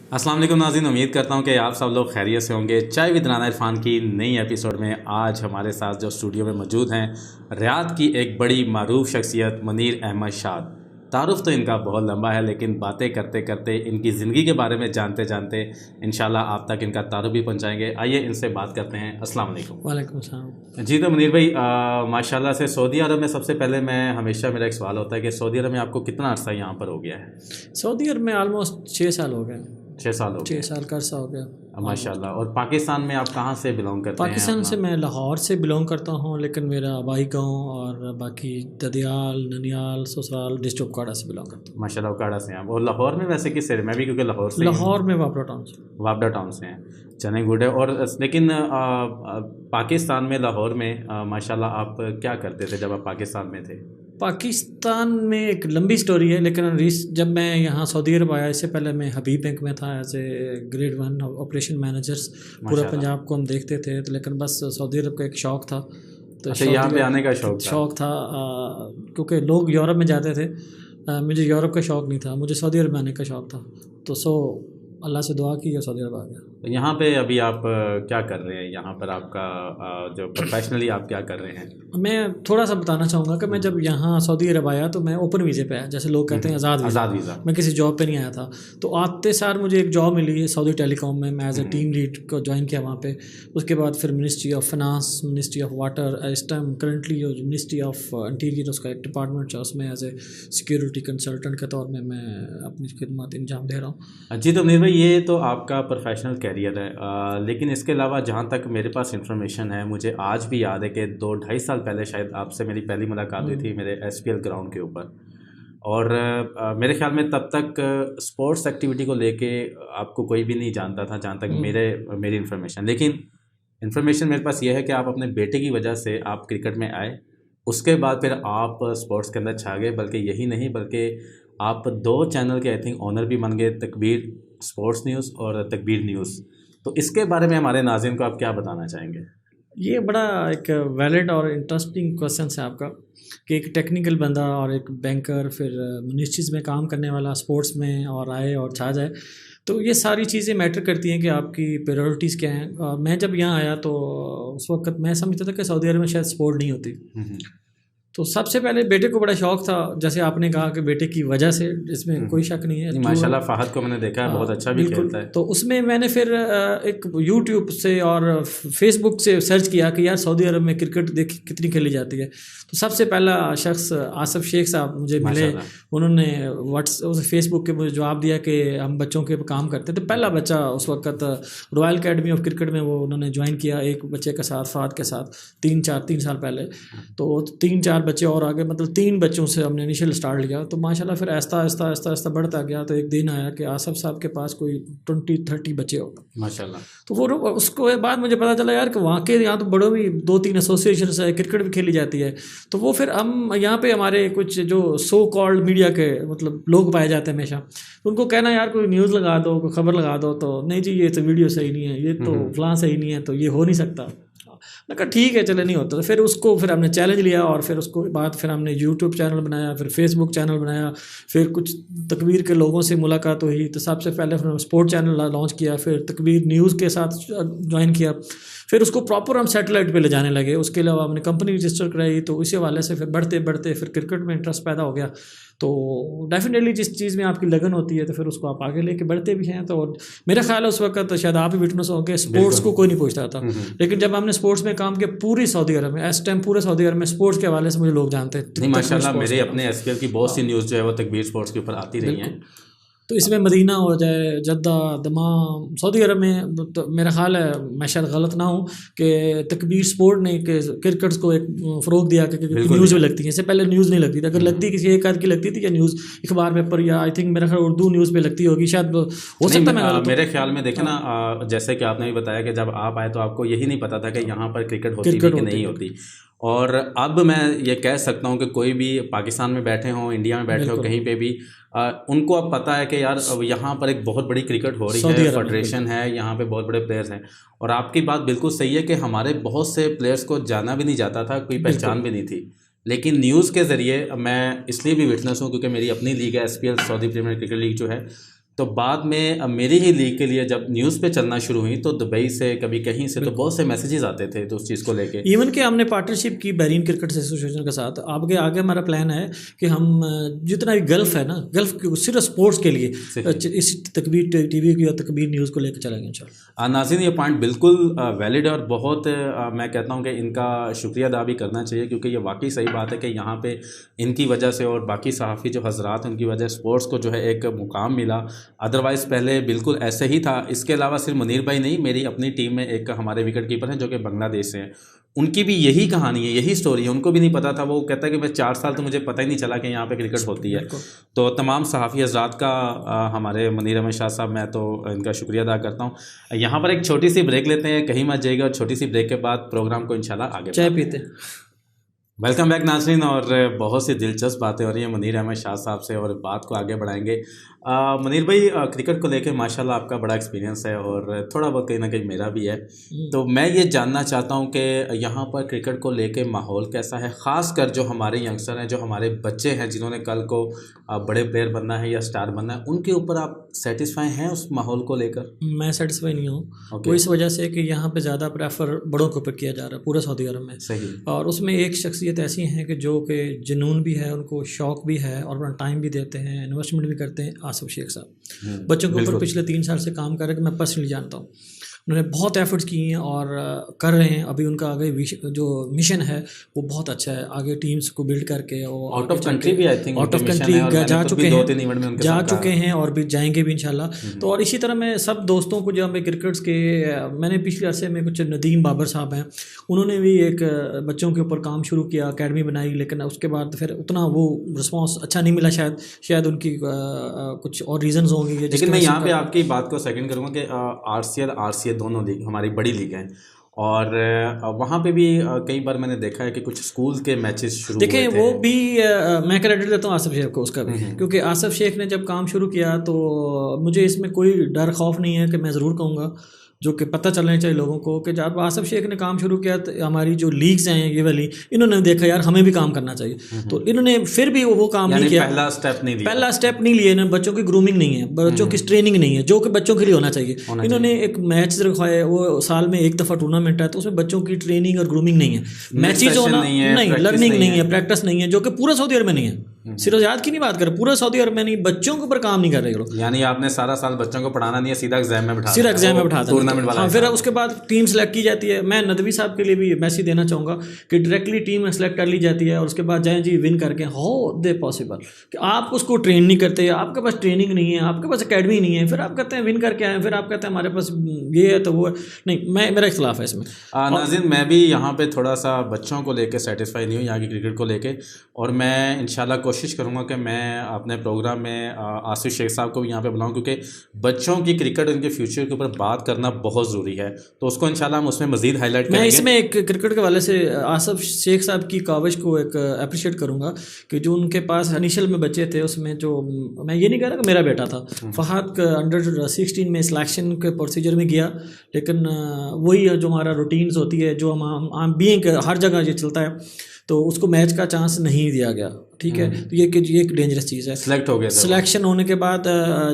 अस्सलाम वालेकुम नाज़रीन, उम्मीद करता हूँ कि आप सब लोग खैरियत से होंगे। चाय विद राना इरफान की नई एपिसोड में आज हमारे साथ जो स्टूडियो में मौजूद हैं, रियाद की एक बड़ी मारूफ शख्सियत मुनीर अहमद शाद। तारुफ तो इनका बहुत लंबा है, लेकिन बातें करते करते इनकी ज़िंदगी के बारे में जानते जानते इंशाल्लाह आप तक इनका तारुफ भी पहुँचाएँगे। आइए इनसे बात करते हैं। अस्सलाम वालेकुम। वालेकुम सलाम। जी तो मुनीर भाई, माशाल्लाह से सऊदी अरब में सबसे पहले हमेशा मेरा एक सवाल होता है कि सऊदी अरब में आपको कितना अर्सा यहाँ पर हो गया है? सऊदी अरब में ऑलमोस्ट 6 साल हो गए। 6 साल हो 6 गए साल का अर्सा हो गया माशाल्लाह। और पाकिस्तान में आप कहाँ से बिलोंग करते हैं? पाकिस्तान से मैं लाहौर से बिलोंग करता हूँ, लेकिन मेरा आबाई गाँव और बाकी ददियाल, ननियाल, ससुराल डिस्ट्रिक्ट उकाड़ा से बिलोंग करता हूँ। माशाल्लाह उकाड़ा से हैं आप। और लाहौर में वैसे किस एरिया? मैं भी क्योंकि लाहौर से लाहौर में वापड़ा टाउन से। वापडा टाउन से हैं। चने गुड है। और लेकिन पाकिस्तान में लाहौर में माशाल्लाह आप क्या करते थे जब आप पाकिस्तान में थे? पाकिस्तान में एक लंबी स्टोरी है, लेकिन जब मैं यहाँ सऊदी अरब आया, इससे पहले मैं हबीब बैंक में था as a grade 1 operation managers. पूरा पंजाब को हम देखते थे, तो लेकिन बस सऊदी अरब का एक शौक़ था। तो अच्छा, यहाँ पे आने का शौक़ था क्योंकि लोग यूरोप में जाते थे। मुझे यूरोप का शौक़ नहीं था, मुझे सऊदी अरब में आने का शौक़ था। तो अल्लाह से दुआ की और सऊदी अरब आ गया। तो यहाँ पे अभी आप क्या कर रहे हैं? यहाँ पर आपका जो प्रोफेशनली आप क्या कर रहे हैं? मैं थोड़ा सा बताना चाहूँगा कि मैं जब यहाँ सऊदी अरब आया तो मैं ओपन वीज़े पे आया, जैसे लोग कहते हैं आज़ाद वीज़ा। मैं किसी जॉब पे नहीं आया था। तो आते सार मुझे एक जॉब मिली सऊदी टेलीकॉम में। मैं एज ए टीम लीड को ज्वाइन किया वहाँ पे। उसके बाद फिर ministry of finance, ministry of water, इस टाइम करंटली जो मिनिस्ट्री ऑफ इंटीरियर उसका एक डिपार्टमेंट है, उसमें एज ए सिक्योरिटी कंसल्टेंट के तौर में मैं अपनी खिदमत अंजाम दे रहा हूँ। जी तो मुनीर भाई, ये तो आपका प्रोफेशनल कैरियर है, लेकिन इसके अलावा जहाँ तक मेरे पास इंफॉर्मेशन है, मुझे आज भी याद है कि 2-2.5 साल पहले शायद आपसे मेरी पहली मुलाकात हुई थी मेरे SPL ग्राउंड के ऊपर। और मेरे ख्याल में तब तक स्पोर्ट्स एक्टिविटी को लेके आपको कोई भी नहीं जानता था, जहाँ तक मेरी इन्फॉर्मेशन। लेकिन इन्फॉर्मेशन मेरे पास ये है कि आप अपने बेटे की वजह से आप क्रिकेट में आए, उसके बाद फिर आप स्पोर्ट्स के अंदर छा गए। बल्कि यही नहीं, बल्कि आप 2 चैनल के आई थिंक ऑनर भी बन गए, तकबीर स्पोर्ट्स न्यूज़ और तकबीर न्यूज़। तो इसके बारे में हमारे नाज़रीन को आप क्या बताना चाहेंगे? ये बड़ा एक वैलिड और इंटरेस्टिंग क्वेश्चन है आपका कि एक टेक्निकल बंदा और एक बैंकर फिर मिनिस्ट्रीज़ में काम करने वाला स्पोर्ट्स में और आए और छा जाए। तो ये सारी चीज़ें मैटर करती हैं कि आपकी प्रायोरिटीज़ क्या हैं। और मैं जब यहाँ आया तो उस वक्त मैं समझता था कि सऊदी अरब में शायद स्पोर्ट नहीं होती। तो सबसे पहले बेटे को बड़ा शौक़ था, जैसे आपने कहा कि बेटे की वजह से, इसमें कोई शक नहीं है। माशाल्लाह फ़हद को मैंने देखा है, बहुत अच्छा भी खेलता है। तो उसमें मैंने फिर एक यूट्यूब से और फेसबुक से सर्च किया कि यार सऊदी अरब में क्रिकेट देख कितनी खेली जाती है। तो सबसे पहला शख्स आसिफ शेख साहब मुझे मिले। उन्होंने फेसबुक के मुझे जवाब दिया कि हम बच्चों के काम करते हैं। तो पहला बच्चा उस वक्त रॉयल अकेडमी ऑफ क्रिकेट में वो उन्होंने ज्वाइन किया एक बच्चे के साथ, फ़हद के साथ, 3 साल पहले। तो 3-4 बच्चे और आगे, मतलब 3 बच्चों से हमने इनिशियल स्टार्ट लिया। तो माशाल्लाह फिर आहिस्ता बढ़ता गया। तो एक दिन आया कि आसिफ साहब के पास कोई 20-30 बच्चे होगा माशाल्लाह। तो वो उसको बाद मुझे पता चला यार कि वहाँ के यहाँ तो बड़ों भी 2-3 एसोसिएशन है, क्रिकेट भी खेली जाती है। तो वो फिर हम यहाँ पे हमारे कुछ जो सो कॉल्ड मीडिया के मतलब लोग पाए जाते हैं हमेशा, उनको कहना यार कोई न्यूज़ लगा दो, कोई खबर लगा दो, तो नहीं जी ये तो वीडियो सही नहीं है, ये तो फलां सही नहीं है, तो ये हो नहीं सकता। मैं कहा ठीक है चले, नहीं होता। तो फिर हमने चैलेंज लिया और फिर उसको बाद फिर हमने यूट्यूब चैनल बनाया, फिर फेसबुक चैनल बनाया, फिर कुछ तकबीर के लोगों से मुलाकात हुई। तो सबसे पहले फिर स्पोर्ट चैनल लॉन्च किया, फिर तकबीर न्यूज़ के साथ ज्वाइन किया, फिर उसको प्रॉपर हम सैटेलाइट पे ले जाने लगे। उसके अलावा हमने कंपनी रजिस्टर कराई। तो इसी हवाले से फिर बढ़ते फिर क्रिकेट में इंटरेस्ट पैदा हो गया। तो डेफिनेटली जिस चीज़ में आपकी लगन होती है तो फिर उसको आप आगे लेके बढ़ते भी हैं। तो मेरा ख्याल है उस वक्त शायद आप भी विटनेस हो गए, स्पोर्ट्स को कोई नहीं पूछता था, लेकिन जब हमने स्पोर्ट्स में काम किया पूरी सऊदी अरब में, इस टाइम पूरे सऊदी अरब में स्पोर्ट्स के हवाले से मुझे लोग जानते हैं। नहीं माशाल्लाह, मेरे अपने SPL की बहुत सी न्यूज़ जो है वो तकबीर स्पोर्ट्स के ऊपर आती रही हैं। तो इसमें मदीना हो जाए, जद्दा, दमाम, सऊदी अरब में तो मेरा ख्याल है, मैं शायद गलत ना हूँ, कि तकबीर स्पोर्ट ने क्रिकेट को एक फ़रोग दिया कि न्यूज़ में लगती है। इससे पहले न्यूज़ नहीं लगती थी, अगर लगती किसी एक आध की लगती थी या न्यूज़ अखबार पेपर या आई थिंक मेरा ख्याल उर्दू न्यूज़ पे लगती होगी, शायद हो सकता है। मेरे ख्याल में देखे ना, जैसे कि आपने भी बताया कि जब आप आए तो आपको यही नहीं पता था कि यहाँ पर क्रिकेट होती है कि नहीं होती। और अब मैं ये कह सकता हूँ कि कोई भी पाकिस्तान में बैठे हों, इंडिया में बैठे हो, कहीं पे भी उनको अब पता है कि यार अब यहाँ पर एक बहुत बड़ी क्रिकेट हो रही है, फेडरेशन है, यहाँ पे बहुत बड़े प्लेयर्स हैं। और आपकी बात बिल्कुल सही है कि हमारे बहुत से प्लेयर्स को जाना भी नहीं जाता था, कोई पहचान भी नहीं थी। लेकिन न्यूज़ के ज़रिए मैं इसलिए भी विटनेस हूँ क्योंकि मेरी अपनी लीग है SPL, Saudi premier cricket league जो है, तो बाद में मेरी ही लीग के लिए जब न्यूज़ पे चलना शुरू हुई तो दुबई से कभी कहीं से तो बहुत से मैसेजेस आते थे तो उस चीज़ को लेके इवन कि हमने पार्टनरशिप की बहरीन क्रिकेट एसोसिएशन के साथ। आगे आगे हमारा प्लान है कि हम जितना भी गल्फ़ है ना, गल्फ़ सिर्फ स्पोर्ट्स के लिए इस तकबीर टीवी की या तकबीर न्यूज़ को लेकर चलेंगे इंशाल्लाह। नाज़रीन, ये पॉइंट बिल्कुल वैलिड है और बहुत मैं कहता हूँ कि इनका शुक्रिया अदा भी करना चाहिए, क्योंकि ये वाकई सही बात है कि यहाँ पे इनकी वजह से और बाकी सहाफ़ी जो हजरात हैं उनकी वजह स्पोर्ट्स को जो है एक मुकाम मिला। अदरवाइज़ पहले बिल्कुल ऐसे ही था। इसके अलावा सिर्फ मुनीर भाई नहीं, मेरी अपनी टीम में एक हमारे विकेट कीपर हैं जो कि बांग्लादेश से हैं, उनकी भी यही कहानी है, यही स्टोरी है। उनको भी नहीं पता था, वो कहता है कि मैं 4 साल तो मुझे पता ही नहीं चला कि यहाँ पे क्रिकेट होती है। तो तमाम सहाफ़ी हज़रात का हमारे मुनीर अहमद शाह साहब, मैं तो इनका शुक्रिया अदा करता हूँ। यहाँ पर एक छोटी सी ब्रेक लेते हैं, कहीं मत जाइएगा, और छोटी सी ब्रेक के बाद प्रोग्राम को इंशाल्लाह आगे चाय पीते। वेलकम बैक नाज़रीन, और बहुत सी दिलचस्प बातें हो रही हैं मुनीर अहमद शाह साहब से और बात को आगे बढ़ाएंगे। मुनीर भाई, क्रिकेट को लेके माशाल्लाह आपका बड़ा एक्सपीरियंस है और थोड़ा बहुत कहीं ना कहीं मेरा भी है, तो मैं ये जानना चाहता हूँ कि यहाँ पर क्रिकेट को लेके माहौल कैसा है, ख़ासकर जो हमारे यंगस्टर हैं, जो हमारे बच्चे हैं जिन्होंने कल को बड़े प्लेयर बनना है या स्टार बनना है, उनके ऊपर आप सेटिस्फाई हैं उस माहौल को लेकर? मैं सेटिस्फाई नहीं हूँ वो इस वजह से कि यहाँ पर ज़्यादा प्रेफर बड़ों के ऊपर किया जा रहा है पूरे सऊदी अरब में। सही। और उसमें एक शख्सियत ऐसी हैं कि जो कि जुनून भी है, उनको शौक़ भी है और अपना टाइम भी देते हैं, इन्वेस्टमेंट भी करते हैं। आसिफ शेख साहब बच्चों के ऊपर पिछले 3 साल से काम कर रहे हैं, कि मैं पर्सनली जानता हूँ। उन्होंने बहुत एफर्ट्स किए हैं और कर रहे हैं। अभी उनका आगे जो मिशन है वो बहुत अच्छा है, आगे टीम्स को बिल्ड करके और आउट ऑफ कंट्री भी, I think out of country जा चुके हैं और भी जाएंगे भी इंशाल्लाह। तो और इसी तरह मैं सब दोस्तों को, जो हमें क्रिकेट्स के, मैंने पिछले अरसे में कुछ नदीम बाबर साहब हैं, उन्होंने भी एक बच्चों के ऊपर काम शुरू किया, अकेडमी बनाई, लेकिन उसके बाद फिर उतना वो रिस्पॉन्स अच्छा नहीं मिला। शायद उनकी कुछ और रीजंस होंगे। लेकिन मैं यहाँ पे आपकी बात को सेकंड करूँगा कि आरसीए दोनों लीग हमारी बड़ी लीग हैं, और वहाँ पे भी कई बार मैंने देखा है कि कुछ स्कूल के मैचेस शुरू देखें वो भी मैं क्रेडिट देता हूँ आसिफ शेख को उसका भी, क्योंकि आसिफ शेख ने जब काम शुरू किया तो मुझे इसमें कोई डर खौफ नहीं है कि मैं ज़रूर कहूँगा, जो कि पता चलना चाहिए लोगों को, कि जब आसिफ शेख ने काम शुरू किया तो हमारी जो लीग्स हैं ये वाली, इन्होंने देखा यार हमें भी काम करना चाहिए, तो इन्होंने फिर भी वो काम नहीं किया। पहला स्टेप नहीं लिए ना। बच्चों की ग्रूमिंग नहीं है, बच्चों की ट्रेनिंग नहीं है, जो कि बच्चों के लिए होना चाहिए। इन्होंने एक मैच रखवाए, वो साल में एक दफ़ा टूर्नामेंट है, तो उसमें बच्चों की ट्रेनिंग और ग्रूमिंग नहीं है, मैचेज होना नहीं, लर्निंग नहीं है, प्रैक्टिस नहीं है, जो कि पूरा सऊदी अरब में नहीं है। सिर्फ याद की नहीं बात कर, पूरा सऊदी अरब में नहीं, बच्चों के ऊपर काम नहीं कर रहे लोग। यानी आपने सारा साल बच्चों को पढ़ाना नहीं है, सीधा एग्जाम में बिठा टूर्नामेंट वाला। हाँ, फिर उसके बाद टीम सेलेक्ट की जाती है। मैं नदवी साहब के लिए भी मैसेज देना चाहूँगा कि डायरेक्टली टीम सेलेक्ट कर ली जाती है और उसके बाद जाएँ जी विन करके, हाउ दे पॉसिबल कि आप उसको ट्रेन नहीं करते, आपके पास ट्रेनिंग नहीं है, आपके पास अकेडमी नहीं है, फिर आप कहते हैं विन करके आए, फिर आप कहते हैं हमारे पास ये है तो वो है। नहीं, मेरा इख्तिलाफ है इसमें। नाज़रीन, मैं भी यहाँ पे थोड़ा सा बच्चों को लेकर सेटिस्फाई नहीं हूँ, यहाँ की क्रिकेट को लेके, और मैं इंशाल्लाह कोशिश करूँगा कि मैं अपने प्रोग्राम में आसिफ शेख साहब को भी यहाँ पे बुलाऊँ, क्योंकि बच्चों की क्रिकेट, उनके फ्यूचर के ऊपर बात करना बहुत ज़रूरी है, तो उसको इंशाल्लाह हम उसमें मज़ीद हाईलाइट करेंगे। मैं इसमें एक क्रिकेट के वाले से आसिफ शेख साहब की काविश को एक अप्रिशिएट करूँगा कि जो उनके पास इनिशियल में बच्चे थे, उसमें जो, मैं ये नहीं कह रहा कि मेरा बेटा था, फहद अंडर 16 में सिलेक्शन के प्रोसीजर में गया, लेकिन वही जो हमारा रूटीन्स होती है, जो हम बीइंग हर जगह ये चलता है, तो उसको मैच का चांस नहीं दिया गया। ठीक है, तो ये एक डेंजरस चीज़ है। सिलेक्ट हो गया, सिलेक्शन होने के बाद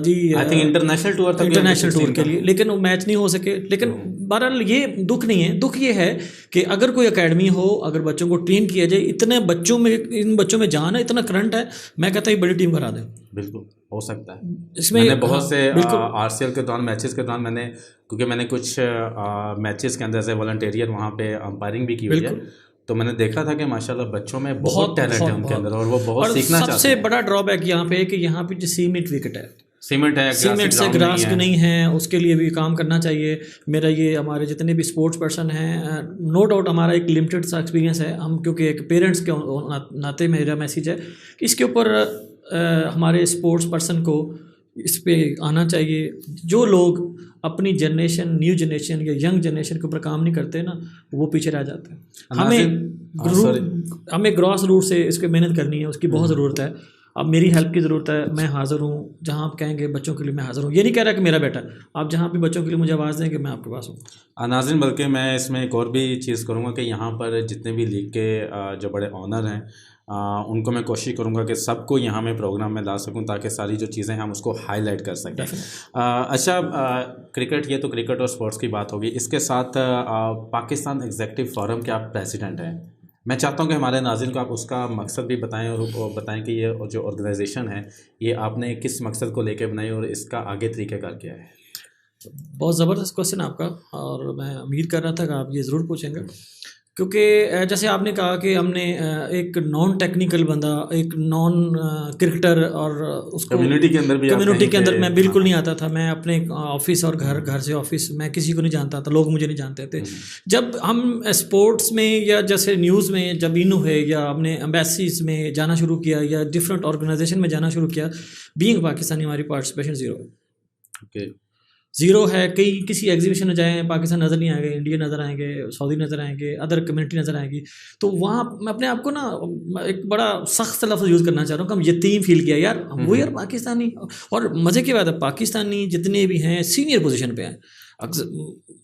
जी आई थिंक इंटरनेशनल टूर के लिए, लेकिन वो मैच नहीं हो सके। लेकिन बहरहाल ये दुख नहीं है, दुख ये है कि अगर कोई एकेडमी हो, अगर बच्चों को ट्रेन किया जाए, इतने बच्चों में, इन बच्चों में जान है, इतना करंट है, मैं कहता हूँ बड़ी टीम करा दें। बिल्कुल हो सकता है। इसमें मैंने बहुत से आरसीएल के दौरान, मैचेस के दौरान मैंने, क्योंकि मैंने कुछ मैचेस के अंदर से वॉलंटियर वहाँ पे अंपायरिंग भी की हुई है, तो मैंने देखा था कि माशाल्लाह बच्चों में बहुत टैलेंट है उनके अंदर, और वो बहुत सीखना चाहते हैं। सबसे बड़ा ड्रॉबैक यहाँ पे है कि यहाँ पे जो सीमेंट विकेट है, सीमेंट से ग्रास नहीं है, उसके लिए भी काम करना चाहिए। मेरा ये, हमारे जितने भी स्पोर्ट्स पर्सन हैं, नो डाउट हमारा एक लिमिटेड सा एक्सपीरियंस है, हम क्योंकि एक पेरेंट्स के नाते मेरा मैसेज है कि इसके ऊपर हमारे स्पोर्ट्स पर्सन को इस पे आना चाहिए। जो लोग अपनी जनरेशन, न्यू जनरेशन या यंग जनरेशन के ऊपर काम नहीं करते ना, वो पीछे रह जाते हैं। हमें ग्रॉस रूट से इस पर मेहनत करनी है, उसकी बहुत ज़रूरत है। अब मेरी हेल्प की ज़रूरत है, मैं हाज़िर हूँ, जहाँ आप कहेंगे बच्चों के लिए मैं हाज़िर हूँ। ये नहीं कह रहा कि मेरा बेटा, आप जहाँ भी बच्चों के लिए मुझे आवाज़ देंगे मैं आपके पास हूँ। नाज़रीन, बल्कि मैं इसमें एक और भी चीज़ करूँगा कि यहाँ पर जितने भी लीग के जो बड़े ऑनर हैं, उनको मैं कोशिश करूँगा कि सबको यहाँ मैं प्रोग्राम में ला सकूँ ताकि सारी जो चीज़ें हम उसको हाईलाइट कर सकें। अच्छा, क्रिकेट, ये तो क्रिकेट और स्पोर्ट्स की बात होगी, इसके साथ पाकिस्तान एग्जीक्यूटिव फोरम के आप प्रेसिडेंट हैं। मैं चाहता हूँ कि हमारे नाज़रीन को आप उसका मकसद भी बताएं और बताएं कि ये जो ऑर्गेनाइजेशन है ये आपने किस मकसद को लेकर बनाई और इसका आगे तरीक़ाकार क्या है। बहुत ज़बरदस्त क्वेश्चन आपका, और मैं उम्मीद कर रहा था कि आप ये ज़रूर पूछेंगे, क्योंकि जैसे आपने कहा कि हमने एक नॉन टेक्निकल बंदा, एक नॉन क्रिकेटर, और उसको कम्युनिटी के अंदर मैं बिल्कुल नहीं आता था। मैं अपने ऑफिस और घर से ऑफिस, मैं किसी को नहीं जानता था, लोग मुझे नहीं जानते थे। जब हम स्पोर्ट्स में या जैसे न्यूज़ में जब इन हुए या हमने एम्बेसीज में जाना शुरू किया या डिफरेंट ऑर्गेनाइजेशन में जाना शुरू किया, बीइंग पाकिस्तानी हमारी पार्टिसिपेशन ज़ीरो है। किसी एग्जीबिशन में जाएँ, पाकिस्तान नज़र नहीं आएंगे, इंडिया नज़र आएंगे, सऊदी नज़र आएंगे, अदर कम्युनिटी नज़र आएगी। तो वहाँ मैं अपने आप को ना एक बड़ा सख्त लफ्ज़ यूज़ करना चाह रहा हूँ कि हम यतीम फील किया यार, वो यार पाकिस्तानी। और मज़े की बात है, पाकिस्तानी जितने भी हैं सीनियर पोजीशन पे हैं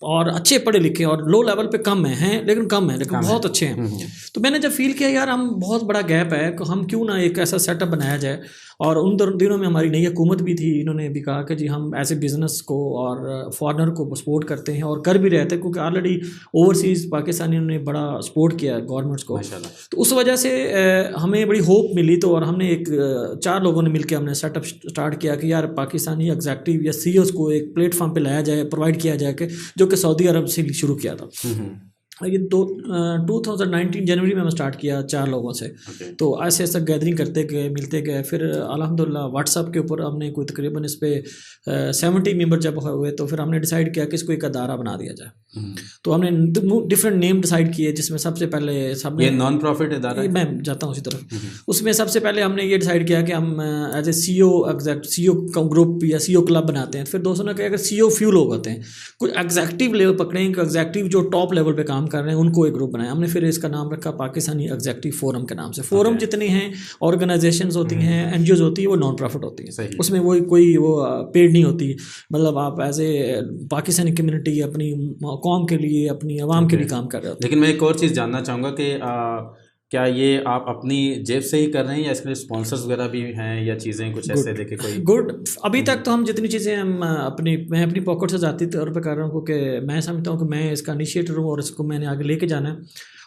और अच्छे पढ़े लिखे, और लो लेवल पे कम हैं लेकिन बहुत अच्छे हैं। तो मैंने जब फील किया यार हम बहुत बड़ा गैप है, तो हम क्यों ना एक ऐसा सेटअप बनाया जाए। और उन दिनों में हमारी नई हुकूमत भी थी, इन्होंने भी कहा कि जी हम ऐसे बिज़नेस को और फॉरेनर को सपोर्ट करते हैं, और कर भी रहे थे क्योंकि ऑलरेडी ओवरसीज़ पाकिस्तानियों ने बड़ा सपोर्ट किया गवर्नमेंट्स को। तो उस वजह से हमें बड़ी होप मिली। तो और हमने एक 4 लोगों ने मिलकर हमने सेटअप स्टार्ट किया कि यार पाकिस्तानी एग्जीक्यूटिव या CEOs को एक प्लेटफॉर्म पर लाया जाए, प्रोवाइड किया जाए, जो कि सऊदी अरब से शुरू किया था। ये 2019 जनवरी में स्टार्ट किया 4 लोगों से। तो ऐसे ऐसा गैदरिंग करते गए, मिलते गए, फिर अल्हम्दुलिल्लाह व्हाट्सअप के ऊपर हमने कोई तकरीबन इस पे 70 मेंबर जब हुए, तो फिर हमने डिसाइड किया कि इसको एक अदारा बना दिया जाए। तो हमने डिफरेंट नेम डिसाइड किए, जिसमें सबसे पहले ये नॉन प्रॉफिट अदारा, मैं जाता हूँ उसी तरफ। उसमें सबसे पहले हमने ये डिसाइड किया कि हम एज ए CEO ग्रुप या CEO क्लब बनाते हैं। फिर दोस्तों ने कहा कि CEO फ्यू लोग होते हैं, कुछ एग्जैक्टिव लेवल पकड़ेंगे, एग्जैक्टिव जो टॉप लेवल पे काम कर रहे हैं उनको एक ग्रुप बनाया हमने। फिर इसका नाम रखा पाकिस्तानी एग्जीक्यूटिव फोरम के नाम से। फोरम जितने हैं ऑर्गेनाइजेशंस होती हैं, NGOs होती है, वो नॉन प्रॉफिट होती है, उसमें वो कोई पेड नहीं होती। मतलब आप एज ए पाकिस्तानी कम्युनिटी अपनी कौम के लिए, अपनी आवाम के लिए काम कर रहे हो। लेकिन मैं एक और चीज़ जानना चाहूँगा कि क्या ये आप अपनी जेब से ही कर रहे हैं या इसके लिए स्पॉन्सर्स वगैरह भी हैं या चीज़ें कुछ ऐसे देखे कोई? गुड। अभी तक तो हम जितनी चीज़ें हम मैं अपनी पॉकेट से जाती तौर पे कर रहा हूँ, क्योंकि मैं समझता हूँ कि मैं इसका इनिशिएटर हूँ और इसको मैंने आगे लेके जाना है।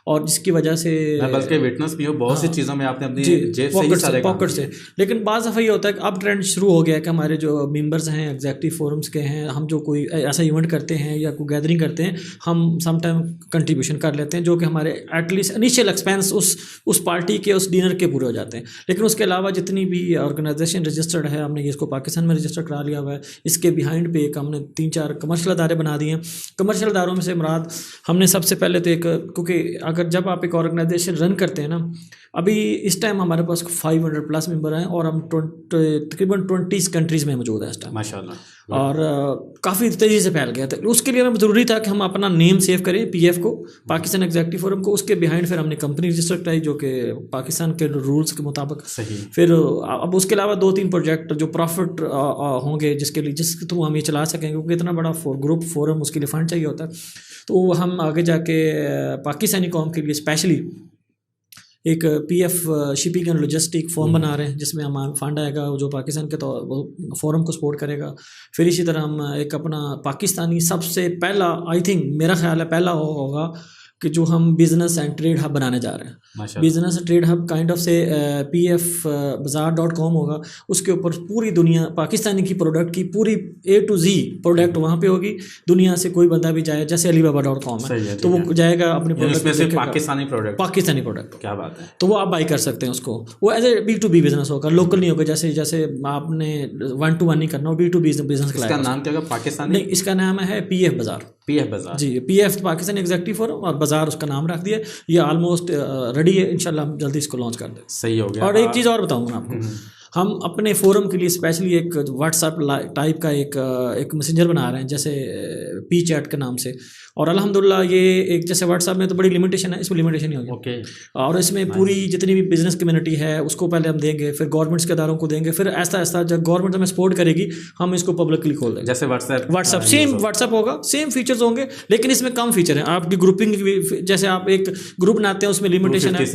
और जिसकी वजह से मैं बल्कि विटनेस भी हूँ बहुत सी चीज़ों में आपने अपनी जेब से ही सारे पॉकेट से। लेकिन बाज़ दफ़ा ये होता है कि अब ट्रेंड शुरू हो गया है कि हमारे जो मेंबर्स हैं एग्जीक्यूटिव फोरम्स के हैं, हम जो कोई ऐसा इवेंट करते हैं या कोई गैदरिंग करते हैं, हम समटाइम कंट्रीब्यूशन कर लेते हैं, जो कि हमारे एटलीस्ट इनिशियल एक्सपेंस उस पार्टी के, उस डिनर के पूरे हो जाते हैं। लेकिन उसके अलावा जितनी भी ऑर्गेनाइजेशन रजिस्टर्ड है, हमने इसको पाकिस्तान में रजिस्टर करा लिया हुआ है। इसके बिहाइंड पे एक हमने 3-4 कमर्शियल अदारे बना दिए हैं। कमर्शियल अदारों में से मुराद हमने सबसे पहले तो एक, क्योंकि अगर जब आप एक ऑर्गेनाइजेशन रन करते हैं ना, अभी इस टाइम हमारे पास 500+ मेंबर हैं और हम तकरीबन 20 कंट्रीज़ में मौजूद हैं इस टाइम, माशाल्लाह। और काफ़ी तेज़ी से फैल गया था। उसके लिए हमें ज़रूरी था कि हम अपना नेम सेव करें, PF को, पाकिस्तान एग्जीक्यूटिव फोरम को। उसके बिहाइंड फिर हमने कंपनी रजिस्टर कराई, जो कि पाकिस्तान के रूल्स के मुताबिक सही। फिर अब उसके अलावा 2-3 प्रोजेक्ट जो प्रॉफिट होंगे, जिसके थ्रू हम ये चला सकेंगे, क्योंकि इतना बड़ा ग्रुप फोरम, उसके लिए फ़ंड चाहिए होता है। तो हम आगे जाके पाकिस्तानी कौम के लिए स्पेशली एक PF shipping and logistic form बना रहे हैं, जिसमें हम फंड आएगा जो पाकिस्तान के तो फोरम को सपोर्ट करेगा। फिर इसी तरह हम एक अपना पाकिस्तानी सबसे पहला, आई थिंक मेरा ख्याल है पहला होगा कि जो हम बिज़नेस एंड ट्रेड हब बनाने जा रहे हैं। Business and trade hub kind of से PFbazaar.com होगा। उसके ऊपर पूरी दुनिया पाकिस्तानी की प्रोडक्ट की पूरी A to Z प्रोडक्ट वहाँ पे होगी। दुनिया से कोई बंदा भी जाए, जैसे alibaba.com है, तो वो जाएगा अपनी प्रोडक्ट, पाकिस्तानी प्रोडक्ट। क्या बात है। तो वो आप बाई कर सकते हैं उसको। वो एज ए B2B बिजनेस होगा, लोकल नहीं होगा। जैसे आपने 1-to-1 नहीं करना, 2B2B बिजनेस का। इसका नाम क्या होगा? पाकिस्तानी नहीं, इसका नाम है PF बाजार। जी, PF पाकिस्तान एग्जीक्यूटिव फोरम और बाजार उसका नाम रख दिया। ये ऑलमोस्ट रेडी है, इंशाल्लाह हम जल्दी इसको लॉन्च कर दें। सही हो गया। और एक चीज़ और बताऊंगा आपको, हम अपने फोरम के लिए स्पेशली एक व्हाट्सएप टाइप का एक मैसेंजर बना रहे हैं, जैसे P-chat के नाम से। और अल्हम्दुलिल्लाह ये एक, जैसे व्हाट्सएप में तो बड़ी लिमिटेशन है, इसमें लिमिटेशन नहीं होगी। ओके। और इसमें पूरी जितनी भी बिजनेस कम्युनिटी है उसको पहले हम देंगे, फिर गवर्नमेंट्स के अदारों को देंगे, फिर ऐसा ऐसा जब गवर्नमेंट हमें सपोर्ट करेगी हम इसको पब्लिकली खोल देंगे। जैसे व्हाट्सएप सेम व्हाट्सएप होगा, सेम फीचर्स होंगे, लेकिन इसमें कम फीचर हैं। आपकी ग्रुपिंग, जैसे आप एक ग्रुप बनाते हैं उसमें लिमिटेशन है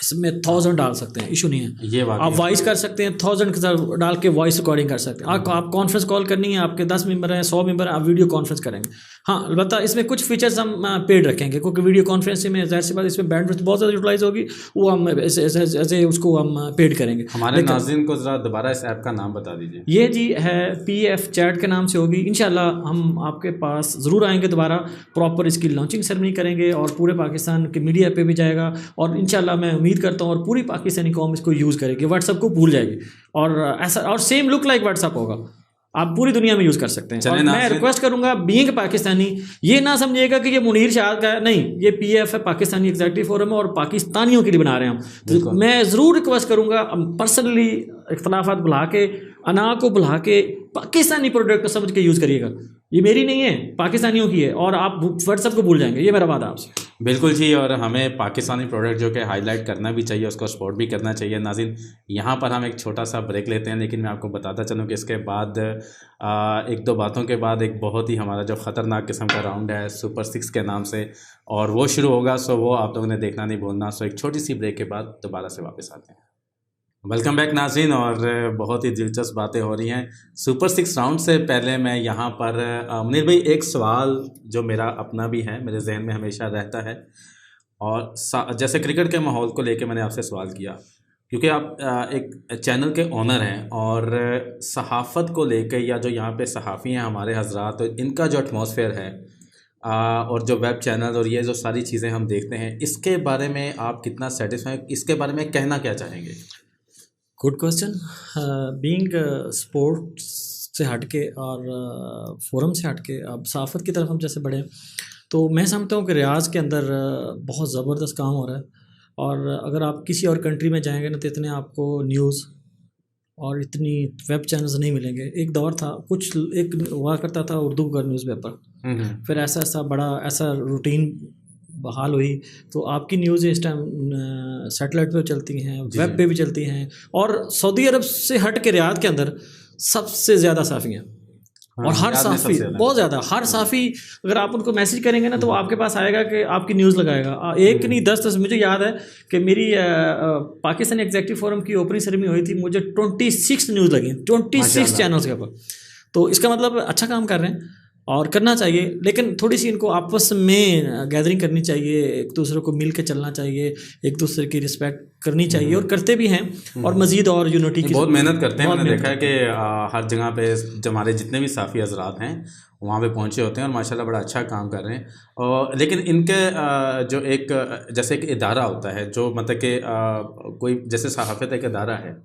इसमें 1000 डाल सकते हैं, इशू नहीं है। ये आप वॉइस कर सकते हैं 1000 के साथ डाल के वॉइस रिकॉर्डिंग कर सकते हैं। आप कॉन्फ्रेंस कॉल करनी है, आपके 10 मेंबर हैं, 100 मेंबर हैं, आप वीडियो कॉन्फ्रेंस करेंगे। हाँ, अलबत्ता इसमें कुछ फीचर्स हम पेड रखेंगे, क्योंकि वीडियो कॉन्फ्रेंसिंग में ज़ाहिर सी बात इसमें बैंडविड्थ बहुत ज़्यादा यूटिलाइज होगी, वो हम ऐसे उसको हम पेड करेंगे। हमारे नाज़रीन को ज़रा दोबारा इस ऐप का नाम बता दीजिए। ये जी है PF चैट के नाम से होगी। इंशाल्लाह हम आपके पास ज़रूर आएंगे दोबारा, प्रॉपर इसकी लॉन्चिंग सेरेमनी करेंगे और पूरे पाकिस्तान के मीडिया पे भी जाएगा, और इंशाल्लाह मैं उम्मीद करता हूँ और पूरी पाकिस्तानी कौम इसको यूज़ करेगी, व्हाट्सएप को भूल जाएगी, और ऐसा और सेम लुक लाइक व्हाट्सएप होगा, आप पूरी दुनिया में यूज़ कर सकते हैं। और मैं रिक्वेस्ट करूंगा, बीइंग पाकिस्तानी, ये ना समझिएगा कि ये मुनीर शाह का है, नहीं, ये PF है, पाकिस्तानी एग्जीक्यूटिव फोरम है, और पाकिस्तानियों के लिए बना रहे हैं हम। तो मैं ज़रूर रिक्वेस्ट करूंगा, पर्सनली इख्तलाफात बुला के, अना को बुला के, पाकिस्तानी प्रोडक्ट को समझ के यूज़ करिएगा। ये मेरी नहीं है, पाकिस्तानियों की है, और आप व्हाट्सएप को भूल जाएंगे, ये मेरा वादा आपसे। बिल्कुल जी, और हमें पाकिस्तानी प्रोडक्ट जो कि हाईलाइट करना भी चाहिए, उसको सपोर्ट भी करना चाहिए। नाज़रीन, यहाँ पर हम एक छोटा सा ब्रेक लेते हैं, लेकिन मैं आपको बताता चलूँ कि इसके बाद एक दो बातों के बाद एक बहुत ही हमारा जो ख़तरनाक किस्म का राउंड है सुपर 6 के नाम से, और वो शुरू होगा। सो वो आप लोगों ने देखना नहीं भूलना। सो एक छोटी सी ब्रेक के बाद दोबारा से वापस आते हैं। वेलकम बैक नाज़रीन, और बहुत ही दिलचस्प बातें हो रही हैं सुपर 6 राउंड से पहले। मैं यहाँ पर मुनीर भाई, एक सवाल जो मेरा अपना भी है, मेरे जहन में हमेशा रहता है, और जैसे क्रिकेट के माहौल को लेके मैंने आपसे सवाल किया, क्योंकि आप एक चैनल के ओनर हैं, और सहाफ़त को लेके या जो यहाँ पे सहाफ़ी हैं हमारे हजरात, तो इनका जो एटमॉस्फेयर है और जो वेब चैनल और ये जो सारी चीज़ें हम देखते हैं, इसके बारे में आप कितना सेटिस्फाई, इसके बारे में कहना क्या चाहेंगे? Good question. बीइंग स्पोर्ट्स से हटके और फोरम से हटके अब सहाफ़त की तरफ हम जैसे बढ़े, तो मैं समझता हूँ कि रियाज़ के अंदर बहुत ज़बरदस्त काम हो रहा है, और अगर आप किसी और कंट्री में जाएंगे ना, तो इतने आपको न्यूज़ और इतनी वेब चैनल्स नहीं मिलेंगे। एक दौर था, कुछ एक हुआ करता था उर्दू का न्यूज़पेपर, फिर ऐसा बड़ा ऐसा रूटीन बहाल हुई, तो आपकी न्यूज़ इस टाइम सैटेलाइट पे चलती हैं, वेब पे भी चलती हैं, और सऊदी अरब से हट के रियाद के अंदर सबसे ज़्यादा साफ़ी हैं। और हर साफ़ी बहुत ज़्यादा, हर साफ़ी अगर आप उनको मैसेज करेंगे ना, तो आपके पास आएगा कि आपकी न्यूज़ लगाएगा, एक नहीं 10। मुझे याद है कि मेरी पाकिस्तान एग्जीक्यूटिव फोरम की ओपनिंग सेरेमनी हुई थी, मुझे 26 न्यूज़ लगी, 26 चैनल्स के ऊपर। तो इसका मतलब अच्छा काम कर रहे हैं और करना चाहिए, लेकिन थोड़ी सी इनको आपस में गैदरिंग करनी चाहिए, एक दूसरे को मिल के चलना चाहिए, एक दूसरे की रिस्पेक्ट करनी चाहिए, और करते भी हैं, और मज़ीद और यूनिटी की बहुत मेहनत करते हैं। मैंने देखा है कि हर जगह पे हमारे जितने भी साफ़ी हजरात हैं वहाँ पे पहुँचे होते हैं, और माशाल्लाह बड़ा अच्छा काम कर रहे हैं। और लेकिन इनके जो एक जैसे एक इदारा होता है, जो मतलब कि कोई जैसे सहाफ़त एक इदारा है,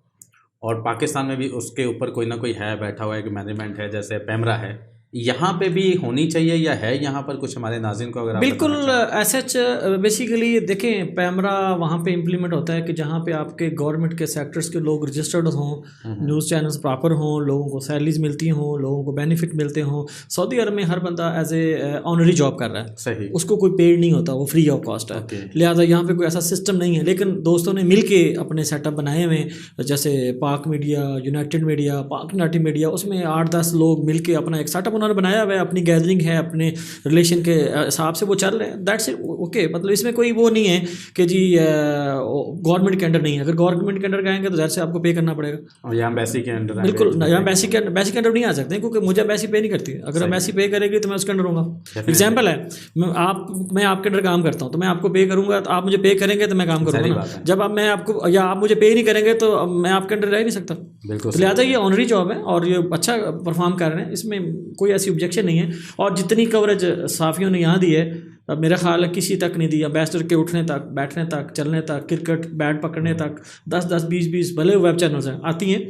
और पाकिस्तान में भी उसके ऊपर कोई ना कोई है, बैठा हुआ एक मैनेजमेंट है, जैसे पैमरा है, यहाँ पे भी होनी चाहिए या है यहाँ पर कुछ हमारे नाज़रीन को अगर बिल्कुल एसएच बेसिकली देखें, पैमरा वहाँ पे इम्प्लीमेंट होता है कि जहाँ पे आपके गवर्नमेंट के सेक्टर्स के लोग रजिस्टर्ड हों, न्यूज़ चैनल्स प्रॉपर हों, लोगों को सैलरीज मिलती हों, लोगों को बेनिफिट मिलते हों। सऊदी अरब में हर बंदा एज ए ऑनरी जॉब कर रहा है, सही, उसको कोई पेड नहीं होता, वो फ्री ऑफ कॉस्ट है, लिहाजा यहाँ पे कोई ऐसा सिस्टम नहीं है। लेकिन दोस्तों ने मिल के अपने सेटअप बनाए हुए, जैसे पाक मीडिया, यूनाइटेड मीडिया, पाक यूनाइटेड मीडिया, उसमें 8-10 लोग मिल के अपना एक सेटअप उन्होंने बनाया हुआ है, अपनी गैदरिंग है, अपने रिलेशन के हिसाब से वो चल रहे हैं, दैट्स इट, ओके। मतलब इसमें कोई वो नहीं है कि जी गवर्नमेंट के अंडर नहीं है। अगर गवर्नमेंट के अंडर गएंगे तो ज़ाहिर से आपको पे करना पड़ेगा, और यहाँ एम्बेसी के अंडर, बिल्कुल यहाँ एम्बेसी के अंडर नहीं आ सकते, क्योंकि मुझे एम्बेसी पे नहीं करती। अगर एम्बेसी पे करेगी तो मैं उसके अंडर होऊंगा। एग्जाम्पल है, मैं आपके अंडर काम करता हूँ, तो मैं आपको पे करूँगा, तो आप मुझे पे करेंगे तो मैं काम करूँगा। जब आप मैं आपको या आप मुझे पे नहीं करेंगे तो मैं आपके अंडर रह नहीं सकता। तो लिहाजा ये ऑनरी जॉब है, और ये अच्छा परफॉर्म कर रहे हैं, इसमें कोई ऐसी ऑब्जेक्शन नहीं है। और जितनी कवरेज साफ़ियों ने यहाँ दी है, मेरा ख्याल है किसी तक नहीं दी। एम्बेसडर के उठने तक, बैठने तक, चलने तक, क्रिकेट बैट पकड़ने तक, 10-10, 20-20 भले वेब चैनल्स हैं आती हैं,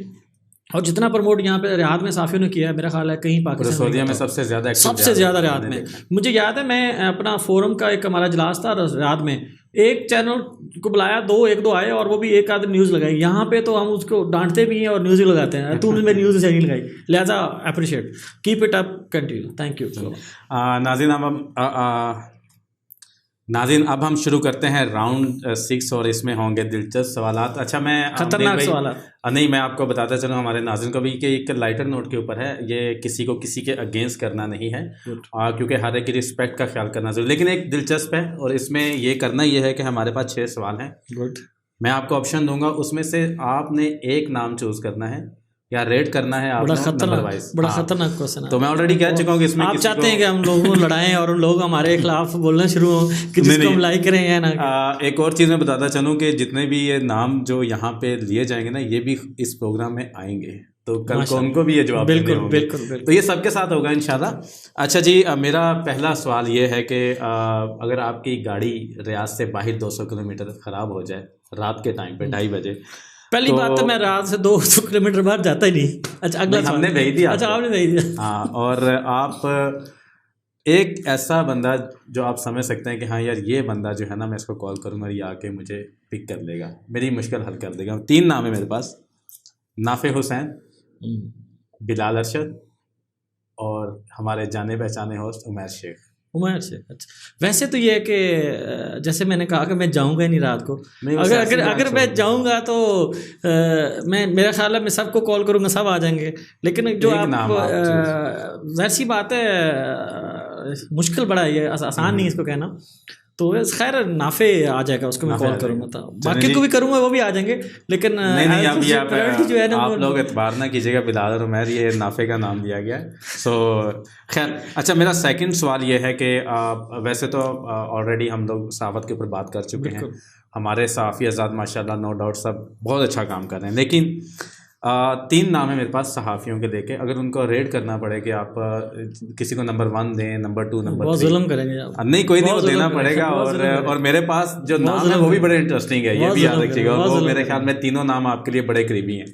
और जितना प्रमोट यहाँ पे रियाद में साफ़ियों ने किया है, मेरा ख्याल है कहीं पाकिस्तान में सबसे ज़्यादा रियाद में। मुझे याद है, मैं अपना फोरम का एक हमारा इजलास था रियाद में, एक चैनल को बुलाया, एक दो आए, और वो भी एक आध न्यूज़ लगाई। यहाँ पे तो हम उसको डांटते भी हैं और न्यूज़ भी लगाते हैं, तूने मेरी न्यूज़ सही नहीं लगाई, लिहाजा appreciate, keep it up, continue, thank you. नाज़रीन अब हम शुरू करते हैं राउंड 6, और इसमें होंगे दिलचस्प सवालात। अच्छा, मैं खतरनाक सवाल नहीं, मैं आपको बताता चलूँ हमारे नाज़रीन को भी कि एक लाइटर नोट के ऊपर है, ये किसी को किसी के अगेंस्ट करना नहीं है, क्योंकि हर एक की रिस्पेक्ट का ख्याल करना जरूरी। लेकिन एक दिलचस्प है, और इसमें ये करना ये है कि हमारे पास 6 सवाल हैं। गुड। मैं आपको ऑप्शन दूंगा, उसमें से आपने एक नाम चूज करना है या रेट करना है आप बड़ा नंबर खतरनाक, वाइज। बड़ा हाँ, खतरनाक क्वेश्चन है। तो मैं ऑलरेडी कह चुका हूँ कि इसमें आप किसी चाहते हैं कि को हम लोगों को लड़ाएं और उन लोग हमारे खिलाफ बोलना शुरू हो कि जिसको हम लाइक करें या ना। एक और चीज़ मैं बताता चलूँ कि जितने भी ये नाम जो यहाँ पे लिए जाएंगे ना, ये भी इस प्रोग्राम में आएंगे, तो कल को उनको भी ये जवाब देने बिल्कुल होंगे। बिल्कुल बिल्कुल। तो ये सबके साथ होगा इंशाल्लाह। अच्छा जी, मेरा पहला सवाल ये है कि अगर आपकी गाड़ी रियाज से बाहर 200 किलोमीटर ख़राब हो जाए रात के टाइम पे 2:30 बजे, पहली बात तो मैं रात से 200 किलोमीटर बाहर जाता ही नहीं। अच्छा अगला हमने भेज दिया। अच्छा आपने भेज दिया। हाँ, और आप एक ऐसा बंदा जो आप समझ सकते हैं कि हाँ यार ये बंदा जो है ना, मैं इसको कॉल करूँगा और ये आके मुझे पिक कर लेगा, मेरी मुश्किल हल कर देगा। 3 नाम है मेरे पास, नाफे हुसैन, बिलाल अरशद और हमारे जाने पहचाने होस्ट उमैर शेख। उमैर शेख, अच्छा। वैसे तो ये है कि जैसे मैंने कहा कि मैं जाऊंगा ही नहीं रात को। अगर मैं जाऊंगा तो मैं, मेरा ख्याल है मैं सबको कॉल करूंगा, सब आ जाएंगे। लेकिन जो आप जाहिर सी बात है मुश्किल बड़ा है ये, आसान नहीं इसको कहना। तो खैर नाफे आ जाएगा, उसको मैं कॉल करूंगा था, बाकी को भी करूंगा वो भी आ जाएंगे। लेकिन नहीं अभी आप लोग एतबार ना कीजिएगा, बिलाल और उमैर ये नाफे का नाम दिया गया है। सो खैर, अच्छा मेरा सेकंड सवाल ये है कि वैसे तो ऑलरेडी हम लोग सहाफ़त के ऊपर बात कर चुके हैं, हमारे सहाफ़ी आज़ाद माशाल्लाह नो डाउट सब बहुत अच्छा काम कर रहे हैं, लेकिन 3 नाम है मेरे पास सहाफ़ियों के देके, अगर उनको रेट करना पड़े कि आप किसी को नंबर 1 दें, नंबर 2, नंबर 3, जुल्म करेंगे आप। नहीं कोई नहीं, वो देना पड़ेगा। और मेरे पास जो नाम है वो भी बड़े इंटरेस्टिंग है, ये भी याद रखिएगा। और वो मेरे ख्याल में तीनों नाम आपके लिए बड़े करीबी हैं।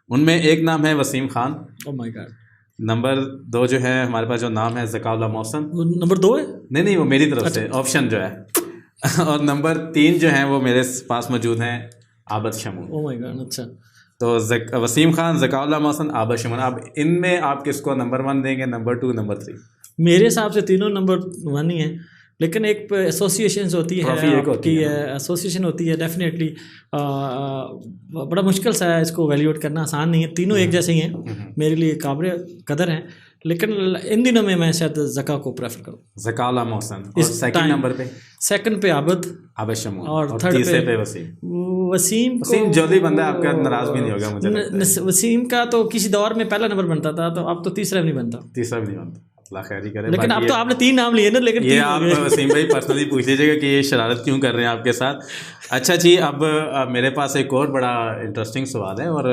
उनमें एक नाम है Wasim Khan, oh my God. Number 2 जो है हमारे पास जो नाम है ज़काउल्लाह मोहसन। नंबर 2 है? नहीं वो मेरी तरफ से ऑप्शन जो है। और नंबर 3 जो है वो मेरे पास मौजूद हैं आबद शमून। ओह माय गॉड, अच्छा। तो वसीम खान, ज़काउल्लाह मोहसन, आबद शमून, अब इनमें आप किसको नंबर 1 देंगे, नंबर 2, नंबर 3? मेरे हिसाब से तीनों नंबर 1 ही है, लेकिन एक एसोसिएशन होती है आपकी, एसोसिएशन होती है डेफिनेटली। बड़ा मुश्किल सा है इसको वैल्यूएट करना, आसान नहीं है। तीनों एक जैसे ही हैं, मेरे लिए काबिल कदर हैं, लेकिन इन दिनों में मैं शायद ज़का को प्रेफर करूँ। ज़काउल्लाह मोहसन। और सेकंड नंबर पे? सेकंड पे आबद शमून। और थर्ड पे वसीम। वसीम जल्दी बंदा है, आपका नाराज भी नहीं होगा मुझे लगता है। वसीम का तो किसी दौर में पहला नंबर बनता था, तो अब तो तीसरा भी नहीं बनता। तीसरा भी नहीं बनता, अल्लाह खैर करे। लेकिन अब तो आपने 3 नाम लिए ना, लेकिन ये आप वसीम भाई पर्सनली पूछ लीजिएगा कि ये शरारत क्यों कर रहे हैं आपके साथ। अच्छा जी, अब मेरे पास एक और बड़ा इंटरेस्टिंग सवाल है, और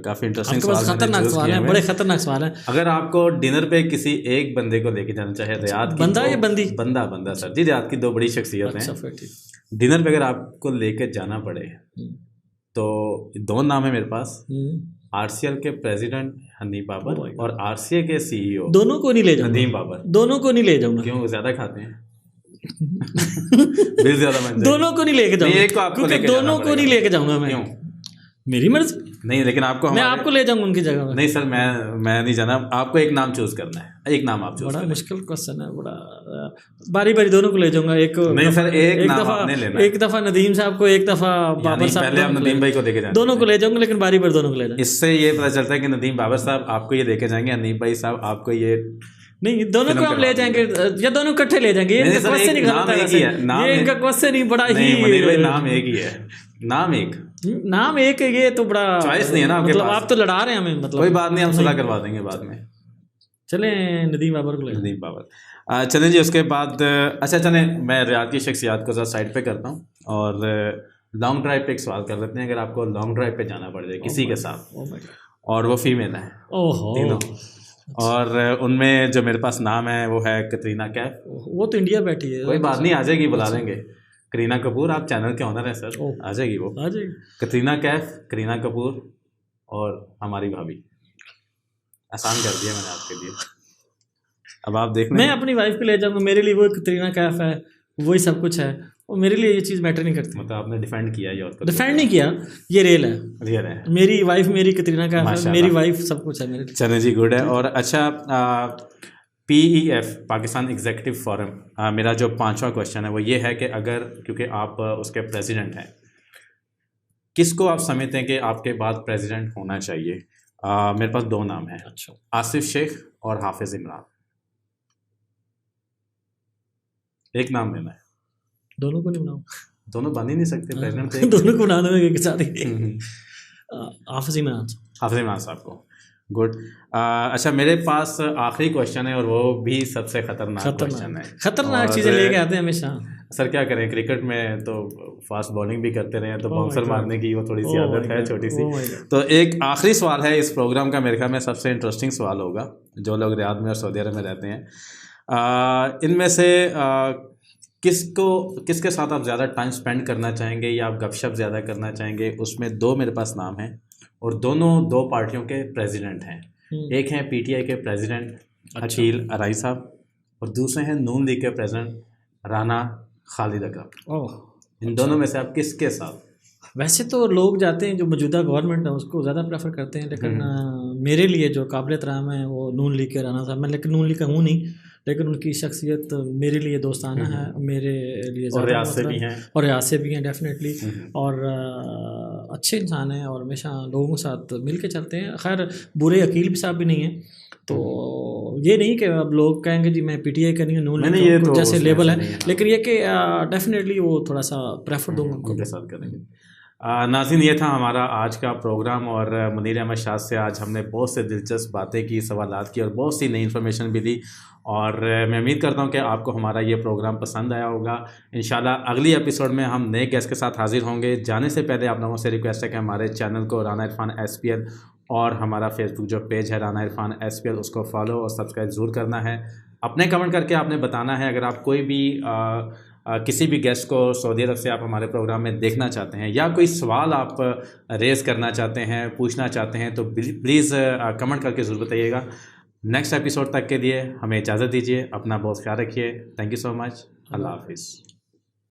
काफ़ी इंटरेस्टिंग सवाल, खतरनाक सवाल है, बड़े खतरनाक सवाल है। अगर आपको डिनर पे किसी एक बंदे को लेके जाना चाहे, रियाद की बंदा या बंदी? बंदा सर जी, रियाद की 2 बड़ी शख्सियत हैं, डिनर पे अगर आपको लेके जाना पड़े तो 2 नाम है मेरे पास, RCL के प्रेसिडेंट हनीफ बाबर और RCA के CEO। दोनों को नहीं ले जाऊंगा, नदीम बाबर। दोनों को नहीं ले जाऊंगा। क्यों, ज्यादा खाते हैं? बिल ज्यादा बन जाएगा। दोनों को नहीं लेके जाऊंगा, एक को आपको लेके दोनों को नहीं लेके जाऊंगा मैं। क्यों? मेरी मर्जी नहीं, लेकिन आपको मैं आपको ले जाऊंगा उनकी जगह में। नहीं सर, मैं नहीं जाना, आपको एक नाम चूज करना है, एक नाम आप चूज करना है। बड़ा मुश्किल क्वेश्चन है, बड़ा बारी बारी दोनों को ले जाऊंगा। एक नहीं सर, एक नाम आपने लेना है। एक दफा नदीम साहब को, एक दफा बाबर साहब, पहले आप नदीम भाई को लेके जाएंगे। दोनों को ले जाऊंगा, लेकिन बारी बारी दोनों को ले जाऊंगा। इससे ये पता चलता है कि नदीम बाबर साहब आपको ये लेके जाएंगे, हनीफ भाई साहब आपको ये नहीं, दोनों को हम ले जाएंगे या दोनों इकट्ठे ले जाएंगे। ये इनका क्वेश्चन ही गलत है, ये इनका क्वेश्चन ही बड़ा ही, मनीर भाई नाम एक ही है, नाम एक है, ये तो बड़ा चॉइस नहीं है ना, मतलब आप तो लड़ा रहे हैं हमें, मतलब कोई बात नहीं, हम सुलह करवा देंगे बाद में। चलें नदीम बाबर को ले, नदीम बाबर। चलें जी, उसके बाद अच्छा चलें, मैं रियाद की शख्सियात को ज़रा साइड पे करता हूँ और लॉन्ग ड्राइव पे एक सवाल कर लेते हैं। अगर आपको लॉन्ग ड्राइव पे जाना पड़ जाए किसी के साथ और वो फीमेल है, तीनों, और उनमें जो मेरे पास नाम है वो है कतरीना कैफ। वो तो इंडिया बैठी है, कोई बात नहीं, आ जाएगी, बुला लेंगे। करीना कपूर, आप चैनल के ऑनर हैं सर, आ जाएगी वो, आ जाएगी। कतरीना कैफ, करीना कपूर और हमारी भाभी। आसान कर दिया मैंने आपके लिए, अब आप देख। मैं अपनी वाइफ को ले जाऊंगा, मेरे लिए वो कतरीना कैफ है, वही सब कुछ है, और मेरे लिए ये चीज़ मैटर नहीं करती। मतलब आपने डिफेंड किया, ये डिफेंड नहीं किया, ये रियल है। मेरी वाइफ मेरी कतरीना कैफ है, मेरी वाइफ सब कुछ है मेरे लिए। चलें जी, गुड है। और अच्छा, PEF पाकिस्तान एग्जीक्यूटिव फोरम, मेरा जो 5वां क्वेश्चन है वो ये है कि अगर, क्योंकि आप उसके प्रेसिडेंट हैं, किसको आप समझते हैं कि आपके बाद प्रेसिडेंट होना चाहिए? मेरे पास 2 नाम हैं। अच्छा, आसिफ शेख और हाफिज इमरान। एक नाम लेना है, दोनों को नहीं बनाऊँ। दोनों बन ही नहीं सकते, प्रेसिडेंट तो एक दोनों को बना दो एक साथ ही। हाफिज इमरान हाफिज इमरान साहब को। गुड। अच्छा, मेरे पास आखिरी क्वेश्चन है और वो भी सबसे खतरनाक क्वेश्चन है। खतरनाक चीज़ें लेके आते हैं हमेशा। सर क्या करें, क्रिकेट में तो फास्ट बॉलिंग भी करते रहे हैं, तो बाउंसर मारने की वो थोड़ी सी आदत है छोटी सी। तो एक आखिरी सवाल है इस प्रोग्राम का, मेरे ख्याल में सबसे इंटरेस्टिंग सवाल होगा, जो लोग रियाद में और सऊदी अरब में रहते हैं। इनमें से किसके साथ आप ज़्यादा टाइम स्पेंड करना चाहेंगे या आप गपशप ज़्यादा करना चाहेंगे? उसमें दो मेरे पास नाम हैं और दोनों दो पार्टियों के प्रेसिडेंट हैं। एक हैं पीटीआई के प्रेसिडेंट अकील अराई साहब और दूसरे हैं नून लीग के प्रेसिडेंट राना खालिद अकरम। इन दोनों में से आप किसके साथ? वैसे तो लोग जाते हैं जो मौजूदा गवर्नमेंट है उसको ज़्यादा प्रेफर करते हैं, लेकिन मेरे लिए जो काबिल एहतराम है वो नून लीग के राना साहब। मैं लेकिन नून लीग का हूँ नहीं, लेकिन उनकी शख्सियत मेरे लिए दोस्ताना है, मेरे लिए और रियाद से भी हैं, और रियाद से भी हैं डेफिनेटली, और अच्छे इंसान हैं और हमेशा लोगों के साथ मिल के चलते हैं। खैर बुरे अकील साहब भी नहीं हैं, तो ये नहीं कि अब लोग कहेंगे जी मैं पीटीआई करनी है नून लीग तो जैसे लेवल है, लेकिन ये कि डेफिनेटली वो थोड़ा सा प्रेफर दूंगा उनके साथ करेंगे। नाज़रीन, ये था हमारा आज का प्रोग्राम और मुनीर अहमद शाद से आज हमने बहुत से दिलचस्प बातें की, सवालात की और बहुत सी नई इन्फॉर्मेशन भी दी, और मैं उम्मीद करता हूँ कि आपको हमारा ये प्रोग्राम पसंद आया होगा। इंशाल्लाह अगली एपिसोड में हम नए गेस्ट के साथ हाजिर होंगे। जाने से पहले आप लोगों से रिक्वेस्ट है कि हमारे चैनल को राना इरफान SPL और हमारा फेसबुक जो पेज है राना इरफान SPL उसको फॉलो और सब्सक्राइब ज़रूर करना है। अपने कमेंट करके आपने बताना है अगर आप कोई भी किसी भी गेस्ट को सऊदी अरब से आप हमारे प्रोग्राम में देखना चाहते हैं या कोई सवाल आप रेज़ करना चाहते हैं, पूछना चाहते हैं, तो प्लीज़ कमेंट करके ज़रूर बताइएगा। नेक्स्ट एपिसोड तक के लिए हमें इजाज़त दीजिए, अपना बहुत ख्याल रखिए। Thank you so much. अल्लाह हाफिज़।